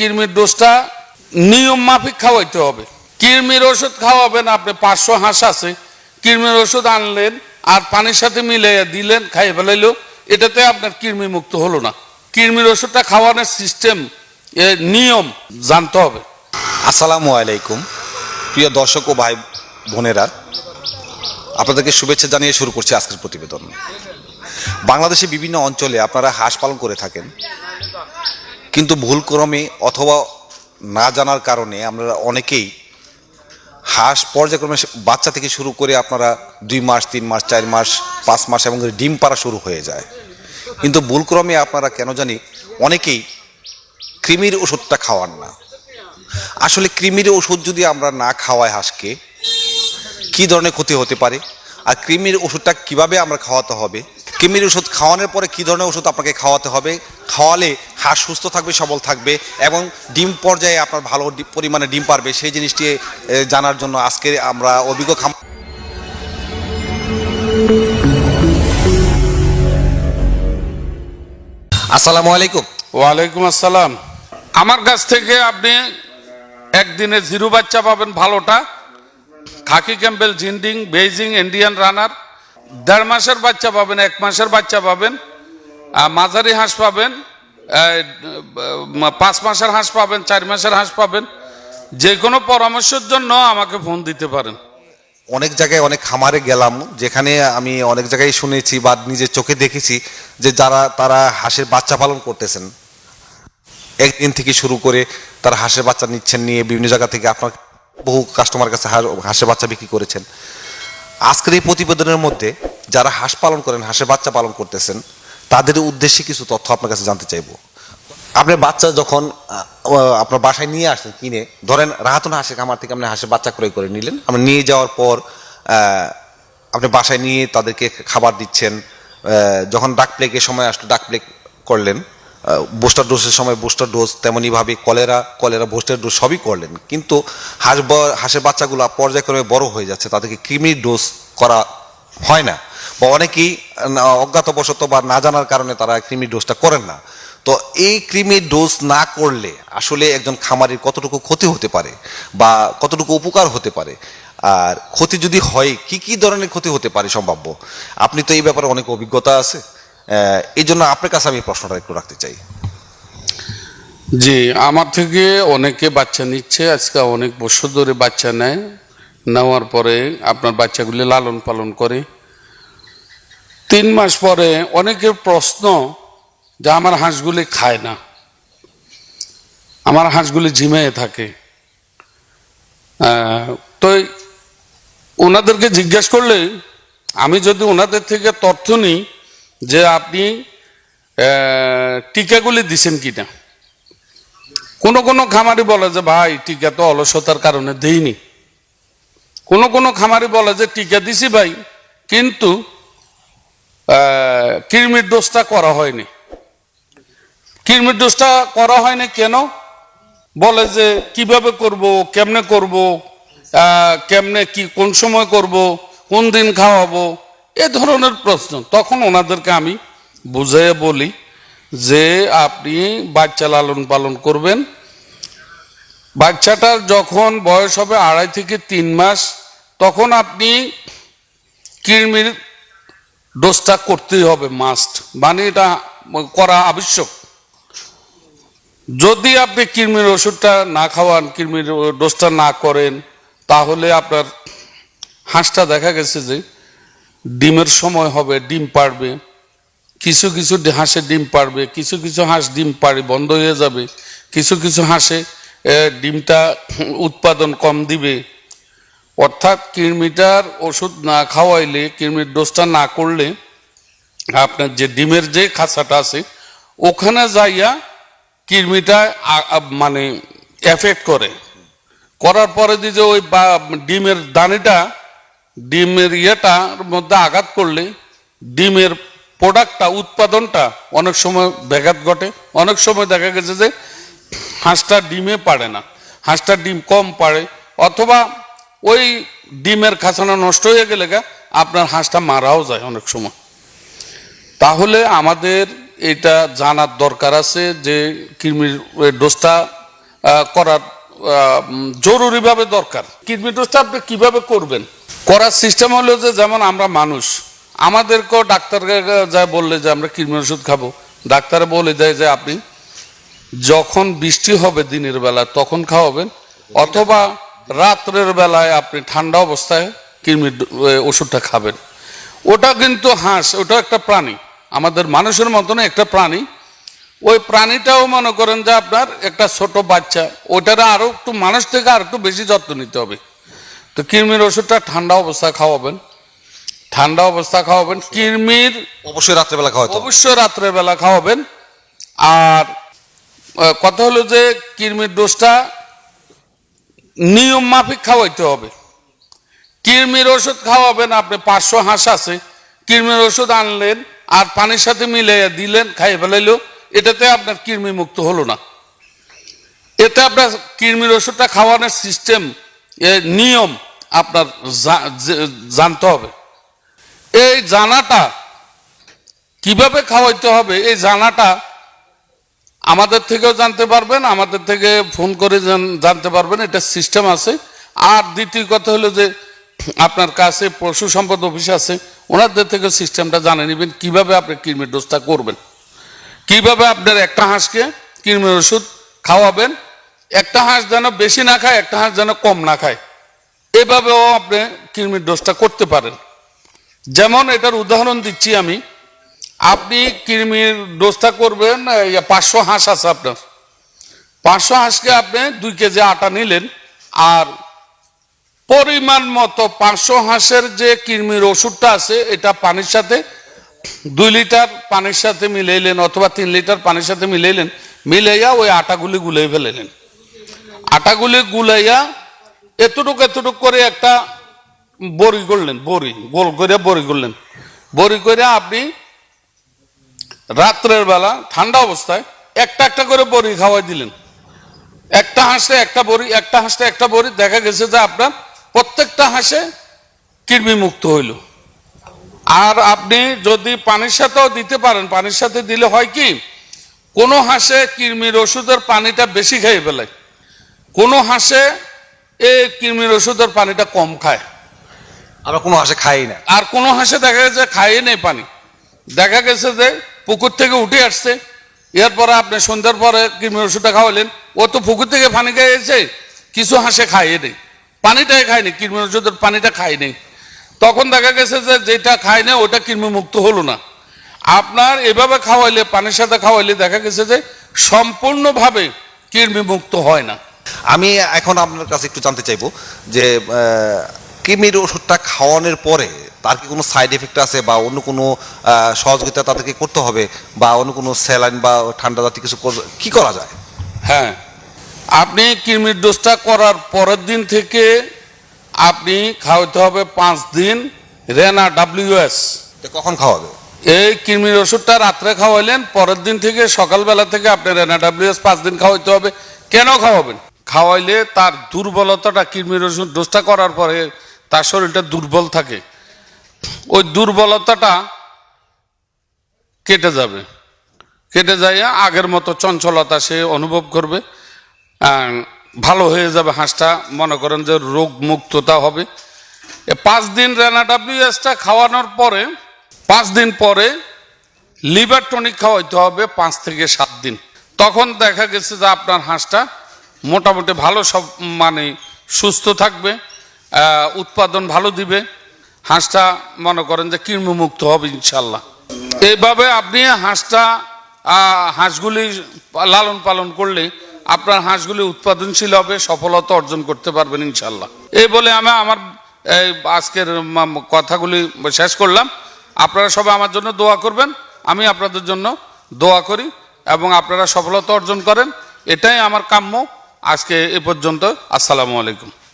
কৃমির ডোজটা নিয়ম মাফিক খাওয়াইতে হবে। কৃমির ওষুধ খাওয়াবেন, আপনি 500 হাঁস আছে, কৃমির ওষুধ আনলেন আর পানির সাথে মিলাইয়া দিলেন, খাইয়ে ফেলাইলো, এটাতে আপনার কৃমি মুক্ত হলো না। কৃমির ওষুধটা খাওয়ানোর সিস্টেম, নিয়ম জানতে হবে। আসসালামু আলাইকুম প্রিয় দর্শক ও ভাই বোনেরা, আপনাদেরকে শুভেচ্ছা জানিয়ে শুরু করছি আজকের প্রতিবেদন। বাংলাদেশে বিভিন্ন অঞ্চলে আপনারা হাঁস পালন করে থাকেন, কিন্তু ভুলক্রমে অথবা না জানার কারণে আমরা অনেকেই হাঁস পর্যায়ক্রমে বাচ্চা থেকে শুরু করে আপনারা 2 মাস 3 মাস 4 মাস 5 মাস এবং ডিম পাড়া শুরু হয়ে যায়, কিন্তু ভুলক্রমে আপনারা কেন জানি অনেকেই কৃমির ওষুধটা খাওয়ান না। আসলে কৃমির ওষুধ যদি আমরা না খাওয়াই হাঁসকে কী ধরনের ক্ষতি হতে পারে, আর কৃমির ওষুধটা কিভাবে আমরা খাওয়াতে হবে, কৃমির ওষুধ খাওয়ানোর পরে কী ধরনের ওষুধ আপনাকে খাওয়াতে হবে, খাওয়ালে হাঁস সুস্থ থাকবে, সবল থাকবে এবং ডিম পর্যায়ে আপনার ভালো পরিমাণে ডিম পারবে, সেই জিনিসটি জানার জন্য আজকে আমরা অভিজ্ঞ আসসালামু আলাইকুম। ওয়ালাইকুম আসসালাম। আমার কাছ থেকে আপনি একদিনে 0 বাচ্চা পাবেন ভালোটা, খাকি ক্যাম্পবেল, জিন্ডিং, বেইজিং, ইন্ডিয়ান রানার। 1.5 মাসের বাচ্চা পাবেন, 1 মাসের বাচ্চা পাবেন, মাঝারি হাঁস পাবেন, 5 মাসের হাঁস পাবেন, 4 মাসের হাঁস পাবেন। যে কোনো পরামর্শের জন্য আমাকে ফোন দিতে পারেন। অনেক জায়গায় অনেক খামারে গেলাম, যেখানে আমি অনেক জায়গায় শুনেছি বা নিজের চোখে দেখেছি যে তারা হাঁসের বাচ্চা পালন করতেছেন, একদিন থেকে শুরু করে তারা হাঁসের বাচ্চা নিচ্ছেন, নিয়ে বিভিন্ন জায়গা থেকে আপনার বহু কাস্টমার কাছে হাঁসের বাচ্চা বিক্রি করেছেন। আজকের এই প্রতিবেদনের মধ্যে যারা হাঁস পালন করেন, হাঁসের বাচ্চা পালন করতেছেন, তাদের উদ্দেশ্যে কিছু তথ্য আপনার কাছে জানতে চাইবো। আপনার বাচ্চা যখন আপনার বাসায় নিয়ে আসলেন কিনে, ধরেন রাহাতুন হাঁসের খামার থেকে আপনি হাঁসের বাচ্চা ক্রয় করে নিলেন, আপনি নিয়ে যাওয়ার পর আপনি বাসায় নিয়ে তাদেরকে খাবার দিচ্ছেন, যখন ডাক প্লেগের সময় আসলো ডাক প্লেগ করলেন, বুস্টার ডোজের সময় বুস্টার ডোজ, তেমনইভাবে কলেরা বুস্টার ডোজ সবই করলেন, কিন্তু হাঁসের বাচ্চাগুলো পর্যায়ক্রমে বড় হয়ে যাচ্ছে, তাদেরকে কৃমির ডোজ করা হয় না, বা অনেকেই অজ্ঞাতবশত বা না জানার কারণে তারা কৃমির ডোজটা করেন না। তো এই কৃমির ডোজ না করলে আসলে একজন খামারির কতটুকু ক্ষতি হতে পারে বা কতটুকু উপকার হতে পারে, আর ক্ষতি যদি হয় কি কি ধরনের ক্ষতি হতে পারে সম্ভাব্য, আপনি তো এই ব্যাপারে অনেক অভিজ্ঞতা আছে, এই জন্য আপনার কাছে আমি প্রশ্নটা একটু রাখতে চাই। জি, আমার থেকে অনেকে বাচ্চা নিচ্ছে, আজকে অনেক বছর ধরে বাচ্চা নেয়, নেওয়ার পরে আপনার বাচ্চাগুলি লালন পালন করে 3 মাস পরে অনেকের প্রশ্ন যে আমার হাঁসগুলি খায় না, আমার হাঁসগুলি ঝিমিয়ে থাকে। তো ওনাদেরকে জিজ্ঞেস করলে আমি যদি ওনাদের থেকে তথ্য নিই যে আপনি টিকাগুলি দিছেন কিনা, কোনো খামারি বলে যে ভাই টিকা তো অলসতার কারণে দেইনি, কোনো খামারি বলে যে টিকা দিছি ভাই, কিন্তু কৃমির ডোজটা করা হয়নি। কৃমির ডোজটা করা হয়নি কেন বলে, যে কিভাবে করব, কেমনে করব, কেমনে কি কোন সময় করব, কোন দিন খাওয়াবো, এ ধরনের প্রশ্ন। তখন ওনাদেরকে আমি বুঝিয়ে বলি যে আপনি বাচ্চা লালন পালন করবেন, বাচ্চাটার যখন বয়স হবে 2.5 থেকে 3 মাস, তখন আপনি কৃমির ডোজটা করতেই হবে, মাস্ট, মানে এটা করা আবশ্যক। যদি আপনি কৃমির ওষুধটা না খাওয়ান, কৃমির ডোজটা না করেন, তাহলে আপনার হাঁসটা দেখা গেছে যে ডিমের সময় হবে, ডিম পাড়বে, কিছু কিছু হাঁসে ডিম পাড়বে, কিছু কিছু হাঁস ডিম পাড়ে বন্ধ হয়ে যাবে, কিছু কিছু হাঁসে ডিমটা উৎপাদন কম দিবে। অর্থাৎ কৃমিটার ওষুধ না খাওয়াইলে, কৃমির ডোজটা না করলে আপনার যে ডিমের যে খাঁচাটা আছে ওখানে যাইয়া কৃমিটা মানে এফেক্ট করার পরে যে ওই ডিমের দানিটা, ডিমের ইয়েটার মধ্যে আঘাত করলে ডিমের প্রোডাক্টটা, উৎপাদনটা অনেক সময় ব্যাঘাত ঘটে। অনেক সময় দেখা গেছে যে হাঁসটা ডিমে পারে না, হাঁসটা ডিম কম পারে, অথবা ওই ডিমের খাঁচানা নষ্ট হয়ে গেলে আপনার হাঁসটা মারাও যায় অনেক সময়। তাহলে আমাদের এটা জানার দরকার আছে যে কৃমির ডোজটা করার জরুরিভাবে দরকার। কৃমি ডোজটা আপনি কিভাবে করবেন, করার সিস্টেম হলো যে যেমন আমরা মানুষ, আমাদেরকেও ডাক্তারকে যা বললে যে আমরা কৃমি ওষুধ খাবো, ডাক্তারে বলে দেয় যে আপনি যখন বৃষ্টি হবে দিনের বেলা তখন খাওয়াবেন, অথবা রাত্রের বেলায় আপনি ঠান্ডা অবস্থায় কৃমির ওষুধটা খাবেন। ওটা কিন্তু হাঁস, ওটা একটা প্রাণী, আমাদের মানুষের মতনই একটা প্রাণী। ওই প্রাণীটাও মনে করেন যে আপনার একটা ছোট বাচ্চা, ওটার আরো একটু মানুষ থেকে আর একটু বেশি যত্ন নিতে হবে। তো কৃমির ওষুধটা ঠান্ডা অবস্থায় খাওয়াবেন, ঠান্ডা অবস্থা খাওয়াবেন। কৃমির অবশ্যই রাত্রেবেলা খাওয়াতে হবে। অবশ্যই রাত্রের বেলা খাওয়াবেন। আর কথা হলো যে কৃমির ডোজটা নিয়ম মাফিক খাওয়াইতে হবে। কৃমির ওষুধ খাওয়াবেন, আপনি 500 হাঁস আছে, কৃমির ওষুধ আনলেন আর পানির সাথে মিলাইয়া দিলেন, খাইয়ে ফেলাইলো, এটাতে আপনার কৃমি মুক্ত হলো না। এতে আপনার কৃমির ওষুধটা খাওয়ানোর সিস্টেম, নিয়ম আপনার জানতে হবে। এই জানাটা কিভাবে খাওয়াইতে হবে, এই জানাটা আমাদের থেকেও জানতে পারবেন, আমাদের থেকে ফোন করে জানতে পারবেন, এটা সিস্টেম আছে। আর দ্বিতীয় কথা হলো যে আপনার কাছে পশু সম্পদ অফিস আছে, ওনাদের থেকে সিস্টেমটা জানে নেবেন কিভাবে আপনি কৃমির ডোজটা করবেন, কিভাবে আপনার একটা হাঁসকে কৃমির ওষুধ খাওয়াবেন। একটা হাঁস যেন বেশি না খায়, একটা হাঁস যেন কম না খায়, এভাবেও আপনি কৃমির ডোজটা করতে পারেন। যেমন এটার উদাহরণ দিচ্ছি আমি, আপনি কৃমির ডোজটা করবেন, 500 হাঁস আছে আপনার, 500 হাঁসকে আপনি 2 কেজি আটা নিলেন, আর পরিমাণ মতো 500 হাঁসের যে কৃমির ওষুধটা আছে এটা পানির সাথে 2 লিটার পানির সাথে মিলাইলেন, অথবা 3 লিটার পানির সাথে মিলাইলেন, মিলাইয়া ওই আটাগুলি গুলাই ফেলাইলেন। আটাগুলি গুলাইয়া এতটুকু এতটুকু করে একটা বড়ি করলেন, বড়ি গোল করে বড়ি করলেন। বড়ি করে আপনি রাত্রের বেলা ঠান্ডা অবস্থায় একটা একটা করে বড়ি খাওয়াই দিলেন। একটা হাঁসে একটা বড়ি, একটা হাঁসে একটা বড়ি, দেখা গেছে যে আপনার প্রত্যেকটা হাঁসে কৃমি মুক্ত হইল। আর আপনি যদি পানির সাথেও দিতে পারেন, পানির সাথে দিলে হয় কি, কোনো হাঁসে কৃমির ওষুধের পানিটা বেশি খেয়ে ফেলায়, কোনো হাঁসে এই কৃমির ওষুধের পানিটা কম খায়, আমরা কোনো হাঁসে খাই না। আর কোনো হাঁসে দেখা গেছে খাইয়ে নেই পানি। দেখা গেছে যে পুকুর থেকে উঠে আসছে, এরপরে আপনি সন্ধ্যার পরে কৃমির ওষুধটা খাওয়ালেন, ও তো পুকুর থেকে পানি খাইয়েছে, কিছু হাঁসে খাইয়ে নেই, পানিটাই খায়নি, কৃমির ওষুধের পানিটা খাই নেই। তখন দেখা গেছে যে যেটা খায় না ওটা কৃমি মুক্ত হলো না। আপনার এভাবে খাওয়াইলে, পানির সাথে খাওয়াইলে দেখা গেছে যে সম্পূর্ণভাবে কৃমি মুক্ত হয় না। আমি এখন আপনার কাছে একটু জানতে চাইবো যে কৃমির ওষুধটা খাওয়ানোর পরে তার কি কোনো সাইড এফেক্ট আছে, বা অন্য কোনো সহযোগিতা তাদেরকে করতে হবে, বা অন্য কোনো স্যালাইন বা ঠান্ডা জাতীয় কিছু কি করা যায়? হ্যাঁ, আপনি কৃমির ডোজটা করার পরের দিন থেকে আপনি খাওয়াতে হবে 5 দিন রেনা WS। কখন খাওয়াবে? এই কৃমির ওষুধটা রাত্রে খাওয়াইলেন, পরের দিন থেকে সকালবেলা থেকে আপনি রেনা WS 5 দিন খাওয়াইতে হবে। কেন খাওয়াবেন? খাওয়াইলে তার দুর্বলতাটা, কৃমির ওষুধ ডোজটা করার পরে তার শরীরটা দুর্বল থাকে, ওই দুর্বলতাটা কেটে যাবে, কেটে যাইয়া আগের মতো চঞ্চলতা সে অনুভব করবে, ভালো হয়ে যাবে হাঁসটা, মনে করেন যে রোগ মুক্ততা হবে। 5 দিন রেনা WSটা খাওয়ানোর পরে 5 দিন পরে লিভার টনিক খাওয়াইতে হবে 5 থেকে 7 দিন। তখন দেখা গেছে যে আপনার হাঁসটা মোটামুটি ভালো, সব মানে সুস্থ থাকবে, উৎপাদন ভালো দিবে, হাঁসটা মনে করেন যে কৃমি মুক্ত হবে ইনশাল্লাহ। এইভাবে আপনি হাঁসগুলি লালন পালন করলে আপনার হাঁসগুলি উৎপাদনশীল হবে, সফলতা অর্জন করতে পারবেন ইনশাল্লাহ। এই বলে আমি আমার আজকের কথাগুলি শেষ করলাম। আপনারা সবাই আমার জন্য দোয়া করবেন, আমি আপনাদের জন্য দোয়া করি, এবং আপনারা সফলতা অর্জন করেন, এটাই আমার কাম্য। আজকে এ পর্যন্ত, আসসালামু আলাইকুম।